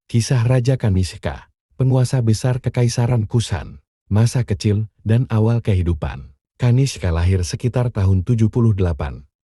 Kisah Raja Kanishka, penguasa besar Kekaisaran Kushan, masa kecil dan awal kehidupan. Kanishka lahir sekitar tahun 78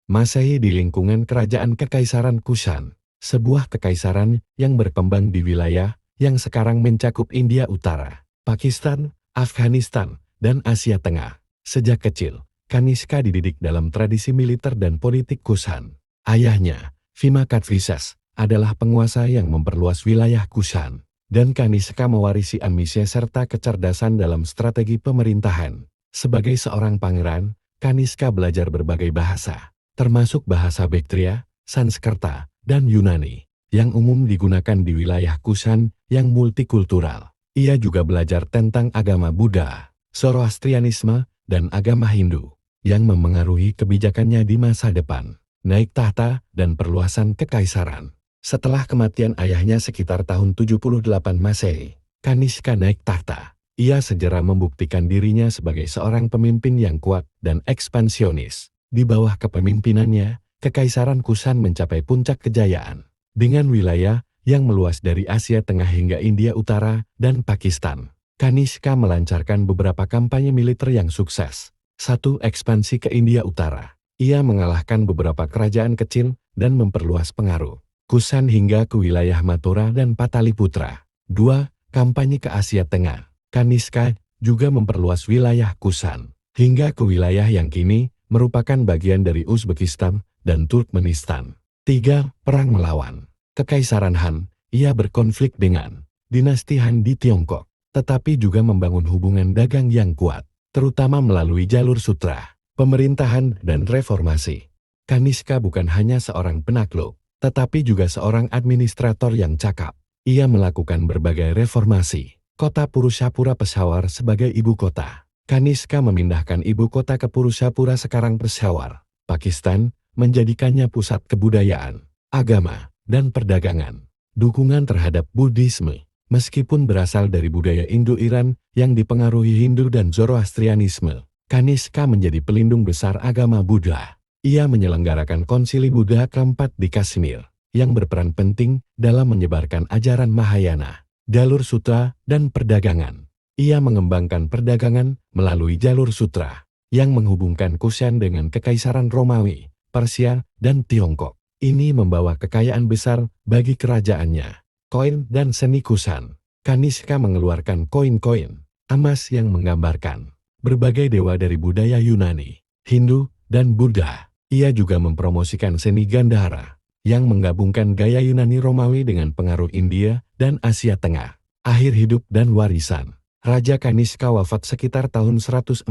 Masehi di lingkungan kerajaan Kekaisaran Kushan, sebuah kekaisaran yang berkembang di wilayah yang sekarang mencakup India Utara, Pakistan, Afghanistan, dan Asia Tengah. Sejak kecil, Kanishka dididik dalam tradisi militer dan politik Kushan. Ayahnya, Bhima Kadphises, adalah penguasa yang memperluas wilayah Kushan, dan Kanishka mewarisi ambisi serta kecerdasan dalam strategi pemerintahan. Sebagai seorang pangeran, Kanishka belajar berbagai bahasa, termasuk bahasa Baktria, Sanskerta, dan Yunani, yang umum digunakan di wilayah Kushan yang multikultural. Ia juga belajar tentang agama Buddha, Zoroastrianisme, dan agama Hindu, yang memengaruhi kebijakannya di masa depan. Naik tahta dan perluasan kekaisaran. Setelah kematian ayahnya sekitar tahun 78 Masehi, Kanishka naik tahta. Ia segera membuktikan dirinya sebagai seorang pemimpin yang kuat dan ekspansionis. Di bawah kepemimpinannya, Kekaisaran Kushan mencapai puncak kejayaan, dengan wilayah yang meluas dari Asia Tengah hingga India Utara dan Pakistan. Kanishka melancarkan beberapa kampanye militer yang sukses. 1. Ekspansi ke India Utara. Ia mengalahkan beberapa kerajaan kecil dan memperluas pengaruh Kushan hingga ke wilayah Mathura dan Pataliputra. 2. Kampanye ke Asia Tengah. Kanishka juga memperluas wilayah Kushan hingga ke wilayah yang kini merupakan bagian dari Uzbekistan dan Turkmenistan. 3. Perang melawan Kekaisaran Han. Ia berkonflik dengan dinasti Han di Tiongkok, tetapi juga membangun hubungan dagang yang kuat, terutama melalui jalur sutra, pemerintahan, dan reformasi. Kanishka bukan hanya seorang penakluk, tetapi juga seorang administrator yang cakap. Ia melakukan berbagai reformasi. Kota Purusapura Peshawar sebagai ibu kota. Kanishka memindahkan ibu kota ke Purusapura sekarang Peshawar, Pakistan, menjadikannya pusat kebudayaan, agama, dan perdagangan. Dukungan terhadap Buddhisme, meskipun berasal dari budaya Indo-Iran yang dipengaruhi Hindu dan Zoroastrianisme, Kanishka menjadi pelindung besar agama Buddha. Ia menyelenggarakan konsili Buddha keempat di Kashmir, yang berperan penting dalam menyebarkan ajaran Mahayana, jalur sutra, dan perdagangan. Ia mengembangkan perdagangan melalui jalur sutra, yang menghubungkan Kushan dengan Kekaisaran Romawi, Persia, dan Tiongkok. Ini membawa kekayaan besar bagi kerajaannya. Koin dan seni Kushan. Kanishka mengeluarkan koin-koin emas yang menggambarkan berbagai dewa dari budaya Yunani, Hindu, dan Buddha. Ia juga mempromosikan seni Gandhara, yang menggabungkan gaya Yunani Romawi dengan pengaruh India dan Asia Tengah. Akhir hidup dan warisan. Raja Kanishka wafat sekitar tahun 144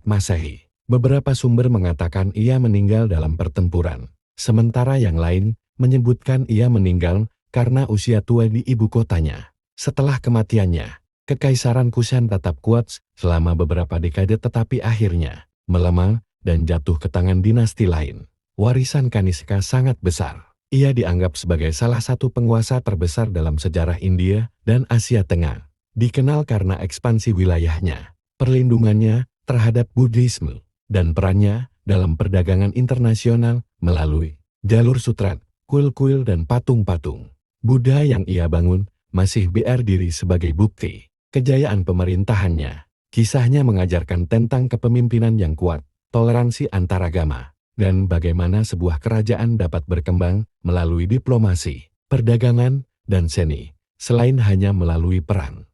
Masehi. Beberapa sumber mengatakan ia meninggal dalam pertempuran, sementara yang lain menyebutkan ia meninggal karena usia tua di ibu kotanya. Setelah kematiannya, Kekaisaran Kushan tetap kuat selama beberapa dekade tetapi akhirnya melemah dan jatuh ke tangan dinasti lain. Warisan Kanishka sangat besar. Ia dianggap sebagai salah satu penguasa terbesar dalam sejarah India dan Asia Tengah. Dikenal karena ekspansi wilayahnya, perlindungannya terhadap Buddhisme, dan perannya dalam perdagangan internasional melalui jalur sutra, kuil-kuil, dan patung-patung. Buddha yang ia bangun masih berdiri sebagai bukti kejayaan pemerintahannya. Kisahnya mengajarkan tentang kepemimpinan yang kuat, toleransi antaragama, dan bagaimana sebuah kerajaan dapat berkembang melalui diplomasi, perdagangan, dan seni, selain hanya melalui perang.